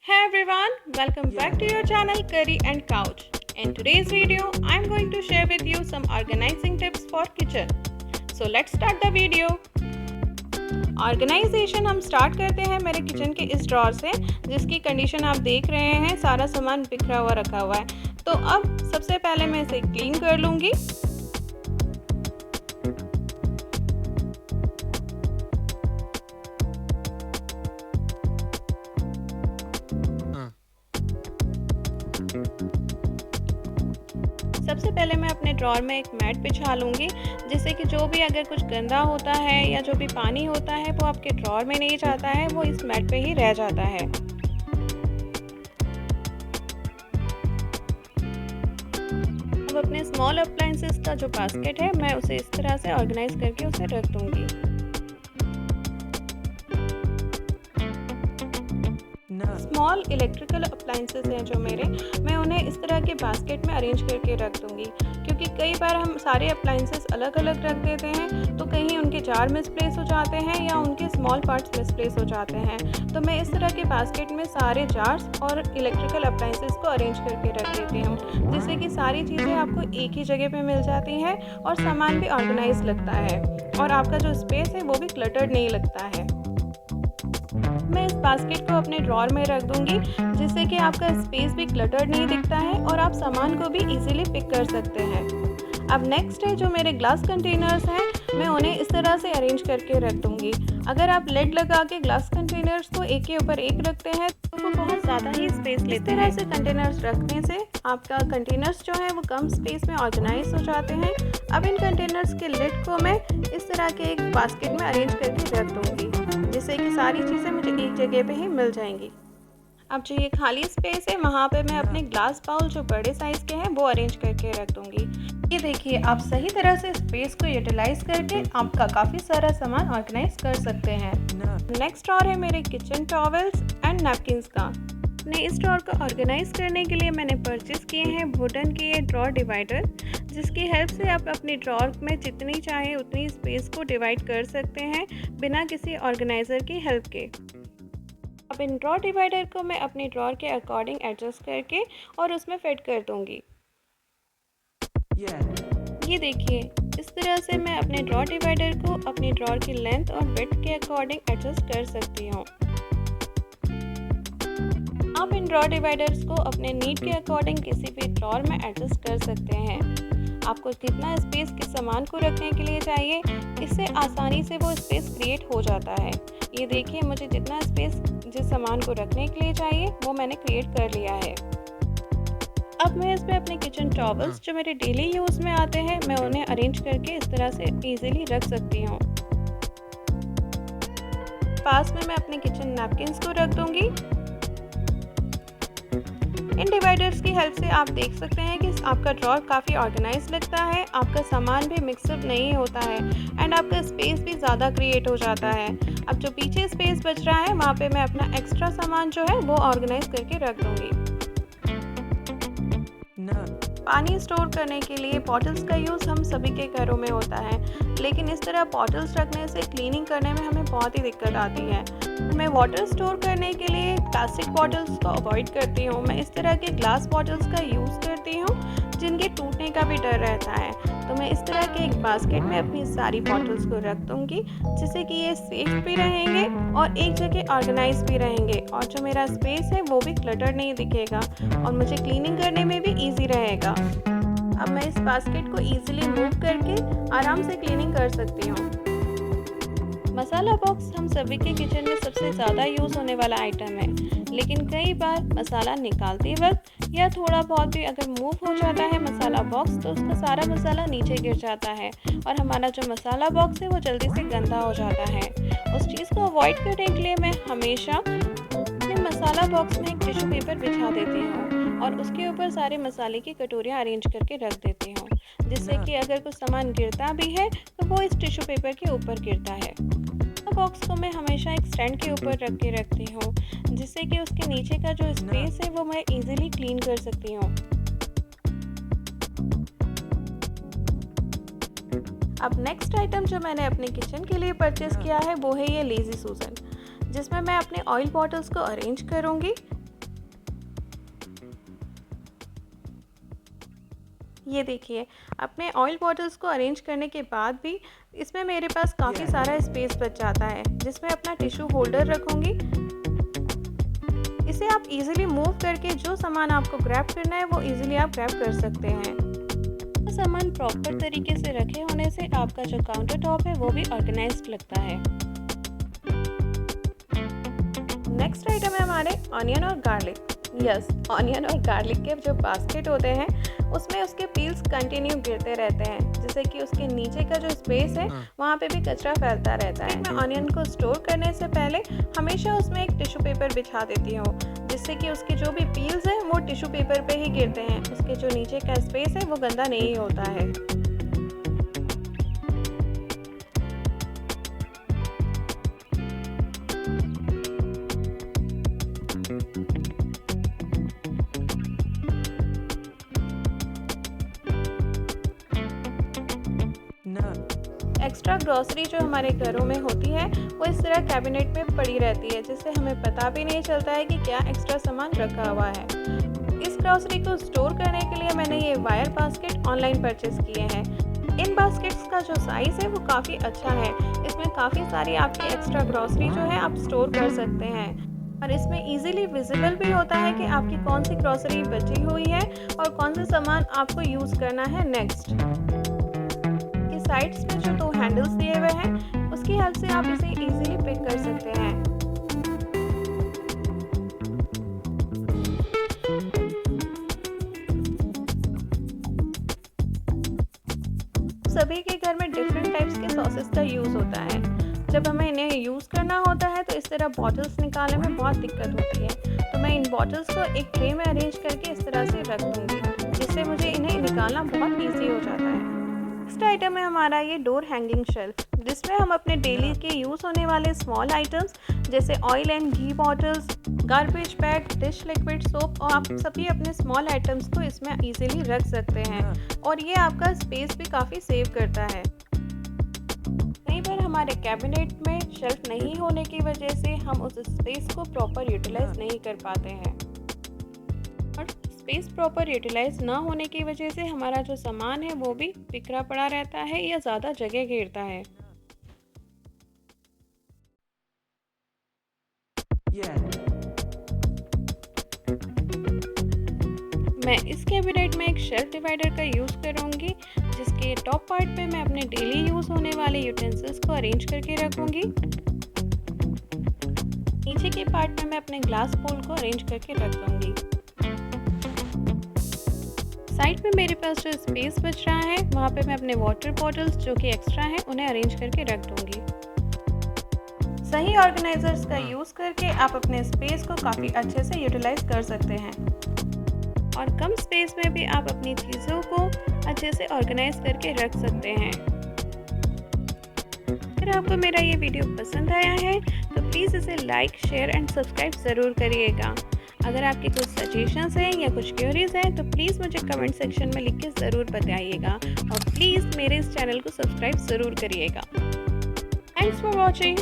Hey everyone, welcome back to your channel Curry and Couch. In today's video, I'm going to share with you some organizing tips for kitchen. So let's start the video. Organisation हम start करते हैं मेरे kitchen के इस drawer से, जिसकी condition आप देख रहे हैं, सारा सामान बिखरा हुआ रखा हुआ है। तो अब सबसे पहले मैं इसे क्लीन कर लूँगी। सबसे पहले मैं अपने ड्रॉर में एक मैट बिछा लूँगी, जिससे कि जो भी अगर कुछ गंदा होता है या जो भी पानी होता है वो आपके ड्रॉर में नहीं जाता है, वो इस मैट पे ही रह जाता है। अब अपने स्मॉल अप्लायंसेस का जो बास्केट है, मैं उसे इस तरह से ऑर्गेनाइज करके उसे रख दूँगी। स्मॉल इलेक्ट्रिकल अप्लायंसेस हैं जो मेरे, मैं उन्हें इस तरह के बास्केट में अरेंज करके रख दूँगी, क्योंकि कई बार हम सारे अप्लायंसेस अलग अलग रख देते हैं तो कहीं उनके जार मिसप्लेस हो जाते हैं या उनके स्मॉल पार्ट्स मिसप्लेस हो जाते हैं। तो मैं इस तरह के बास्केट में सारे जार्स और इलेक्ट्रिकल अप्लायंसेस को अरेंज करके रख देती हूँ, जिससे कि सारी चीज़ें आपको एक ही जगह पर मिल जाती हैं और सामान भी ऑर्गेनाइज लगता है और आपका जो स्पेस है वो भी क्लटर्ड नहीं लगता है। मैं इस बास्केट को अपने ड्रॉर में रख दूंगी, जिससे कि आपका स्पेस भी क्लटर्ड नहीं दिखता है और आप सामान को भी इजीली पिक कर सकते हैं। अब नेक्स्ट है जो मेरे ग्लास कंटेनर्स हैं, मैं उन्हें इस तरह से अरेंज करके रख दूंगी। अगर आप लिड लगा के ग्लास कंटेनर्स को एक के ऊपर एक रखते हैं तो वो बहुत ज़्यादा ही स्पेस लेते हैं। इस तरह से कंटेनर्स रखने से आपका कंटेनर्स जो है वो कम स्पेस में ऑर्गेनाइज हो जाते हैं। अब इन कंटेनर्स के लिड को मैं इस तरह के एक बास्केट में अरेंज करके रख दूंगी, जिससे कि सारी चीज़ें मुझे एक जगह पे ही मिल जाएंगी। अब जो ये खाली स्पेस है, वहाँ पे मैं अपने ग्लास बाउल जो बड़े साइज़ के हैं वो अरेंज करके रख दूँगी। ये देखिए, आप सही तरह से स्पेस को यूटिलाइज करके आपका काफ़ी सारा सामान ऑर्गेनाइज कर सकते हैं। नेक्स्ट ड्रॉर है मेरे किचन टॉवल्स एंड नैपकिन्स का। अपने इस ड्रॉर को ऑर्गेनाइज करने के लिए मैंने परचेज़ किए हैं वुडन के ये ड्रॉर डिवाइडर, जिसकी हेल्प से आप अपने ड्रॉर में जितनी चाहे उतनी स्पेस को डिवाइड कर सकते हैं बिना किसी ऑर्गेनाइज़र की हेल्प के। अब इन ड्रॉर डिवाइडर को मैं अपने ड्रॉर के अकॉर्डिंग एडजस्ट करके और उसमें फिट कर दूंगी। ये देखिए, इस तरह से मैं अपने ड्रॉर डिवाइडर को अपनी ड्रॉर की लेंथ और विड्थ के अकॉर्डिंग एडजस्ट कर सकती हूँ। आप इन ड्रॉर डिवाइडर्स को अपने नीड के अकॉर्डिंग किसी भी ड्रॉर में एडजस्ट कर सकते हैं। आपको कितना स्पेस किस सामान को रखने के लिए चाहिए, इससे आसानी से वो स्पेस क्रिएट हो जाता है। ये देखिए, मुझे जितना स्पेस जिस सामान को रखने के लिए चाहिए वो मैंने क्रिएट कर लिया है। अब मैं इसमें अपने किचन टॉवल्स जो मेरे डेली यूज़ में आते हैं, मैं उन्हें अरेंज करके इस तरह से इजीली रख सकती हूँ। पास में मैं अपने किचन नैपकिन्स को रख दूँगी। इन डिवाइडर्स की हेल्प से आप देख सकते हैं कि आपका ड्रॉर काफ़ी ऑर्गेनाइज लगता है, आपका सामान भी मिक्सअप नहीं होता है एंड आपका स्पेस भी ज़्यादा क्रिएट हो जाता है। अब जो पीछे स्पेस बच रहा है, वहाँ पे मैं अपना एक्स्ट्रा सामान जो है वो ऑर्गेनाइज करके रख दूँगी। पानी स्टोर करने के लिए बॉटल्स का यूज़ हम सभी के घरों में होता है, लेकिन इस तरह बॉटल्स रखने से क्लीनिंग करने में हमें बहुत ही दिक्कत आती है। मैं वाटर स्टोर करने के लिए प्लास्टिक बॉटल्स को अवॉइड करती हूँ। मैं इस तरह के ग्लास बॉटल्स का यूज़ करती हूँ, जिनके टूटने का भी डर रहता है। तो मैं इस तरह के एक बास्केट में अपनी सारी बॉटल्स को रख दूँगी, जिससे कि ये सेफ भी रहेंगे और एक जगह ऑर्गेनाइज भी रहेंगे और जो मेरा स्पेस है वो भी क्लटर नहीं दिखेगा और मुझे क्लीनिंग करने में भी ईजी रहेगा। अब मैं इस बास्केट को ईजिली मूव करके आराम से क्लीनिंग कर सकती हूँ। मसाला बॉक्स हम सभी के किचन में सबसे ज़्यादा यूज़ होने वाला आइटम है, लेकिन कई बार मसाला निकालते वक्त या थोड़ा बहुत भी अगर मूव हो जाता है मसाला बॉक्स, तो उसका सारा मसाला नीचे गिर जाता है और हमारा जो मसाला बॉक्स है वो जल्दी से गंदा हो जाता है। उस चीज़ को अवॉइड करने के लिए मैं हमेशा अपने मसाला बॉक्स में एक टिश्यू पेपर बिछा देती हूँ और उसके ऊपर सारे मसाले की कटोरियाँ अरेंज करके रख देती हूँ, जिससे कि अगर कुछ सामान गिरता भी है तो वो इस टिश्यू पेपर के ऊपर गिरता है। बॉक्स को मैं हमेशा एक स्टैंड के ऊपर रख के रखती हूँ, जिससे कि उसके नीचे का जो स्पेस है वो मैं इजीली क्लीन कर सकती हूँ। अब नेक्स्ट आइटम जो मैंने अपने किचन के लिए परचेज़ किया है वो है ये लेज़ी सूजन, जिसमें मैं अपने ऑयल बॉटल्स को अरेंज करूँगी। ये देखिए, अपने ऑयल बॉटल्स को अरेंज करने के बाद भी इसमें मेरे पास काफ़ी सारा स्पेस बच जाता है, जिसमें अपना टिश्यू होल्डर रखूँगी। इसे आप इजीली मूव करके जो सामान आपको ग्रैब करना है वो इजीली आप ग्रैब कर सकते हैं। तो सामान प्रॉपर तरीके से रखे होने से आपका जो काउंटर टॉप है वो भी ऑर्गेनाइज्ड लगता है। नेक्स्ट आइटम है हमारे ऑनियन और गार्लिक। यस, ऑनियन और गार्लिक के जो बास्केट होते हैं उसमें उसके पील्स कंटिन्यू गिरते रहते हैं, जिससे कि उसके नीचे का जो स्पेस है वहाँ पे भी कचरा फैलता रहता है। मैं ऑनियन को स्टोर करने से पहले हमेशा उसमें एक टिश्यू पेपर बिछा देती हूँ, जिससे कि उसके जो भी पील्स हैं वो टिश्यू पेपर पे ही गिरते हैं। उसके जो नीचे का स्पेस है वो गंदा नहीं होता है। एक्स्ट्रा ग्रॉसरी जो हमारे घरों में होती है वो इस तरह कैबिनेट में पड़ी रहती है, जिससे हमें पता भी नहीं चलता है कि क्या एक्स्ट्रा सामान रखा हुआ है। इस ग्रॉसरी को स्टोर करने के लिए मैंने ये वायर बास्केट ऑनलाइन परचेस किए हैं। इन बास्केट्स का जो साइज़ है वो काफ़ी अच्छा है। इसमें काफ़ी सारी आपकी एक्स्ट्रा ग्रॉसरी जो है आप स्टोर कर सकते हैं, और इसमें इजीली विजिबल भी होता है कि आपकी कौन सी ग्रॉसरी बची हुई है और कौन सा सामान आपको यूज़ करना है नेक्स्ट। साइड्स में जो 2 हैंडल्स दिए हुए हैं उसकी हेल्प से आप इसे इजीली पिक कर सकते हैं। सभी के घर में डिफरेंट टाइप्स के सॉसेस का यूज़ होता है। जब हमें इन्हें यूज़ करना होता है तो इस तरह बॉटल्स निकालने में बहुत दिक्कत होती है, तो मैं इन बॉटल्स को एक ट्रे में अरेंज करके इस तरह से रख दूँगी, जिससे मुझे इन्हें निकालना बहुत ईजी हो जाता है। नेक्स्ट आइटम है हमारा ये डोर हैंगिंग शेल्फ, जिसमें हम अपने डेली के यूज़ होने वाले स्मॉल आइटम्स जैसे oil and ghee bottles, garbage bag, dish liquid, soap और आप सभी अपने स्मॉल आइटम्स को इसमें इजीली रख सकते हैं, और ये आपका स्पेस भी काफ़ी सेव करता है। कई बार हमारे कैबिनेट में शेल्फ नहीं होने की वजह से हम उस स्पेस को प्रॉपर यूटिलाइज नहीं कर पाते हैं, और स्पेस प्रॉपर यूटिलाइज ना होने की वजह से हमारा जो सामान है वो भी बिखरा पड़ा रहता है या ज़्यादा जगह घेरता है। मैं इस कैबिनेट में एक शेल्फ डिवाइडर का यूज़ करूँगी, जिसके टॉप पार्ट पे मैं अपने डेली यूज़ होने वाले यूटेंसिल्स को अरेंज करके रखूँगी। नीचे के पार्ट में मैं अपने ग्लास बोल को अरेंज करके रख दूँगी। साइड में मेरे पास जो स्पेस बच रहा है वहाँ पे मैं अपने वाटर बॉटल्स जो कि एक्स्ट्रा हैं उन्हें अरेंज करके रख दूँगी। सही ऑर्गेनाइजर्स का यूज़ करके आप अपने स्पेस को काफ़ी अच्छे से यूटिलाइज कर सकते हैं, और कम स्पेस में भी आप अपनी चीज़ों को अच्छे से ऑर्गेनाइज करके रख सकते हैं। अगर आपको मेरा ये वीडियो पसंद आया है तो प्लीज़ इसे लाइक, शेयर एंड सब्सक्राइब ज़रूर करिएगा। अगर आपके कुछ सजेशंस हैं या कुछ क्वेरीज हैं तो प्लीज़ मुझे कमेंट सेक्शन में लिख के ज़रूर बताइएगा, और प्लीज़ मेरे इस चैनल को सब्सक्राइब ज़रूर करिएगा। Thanks for watching.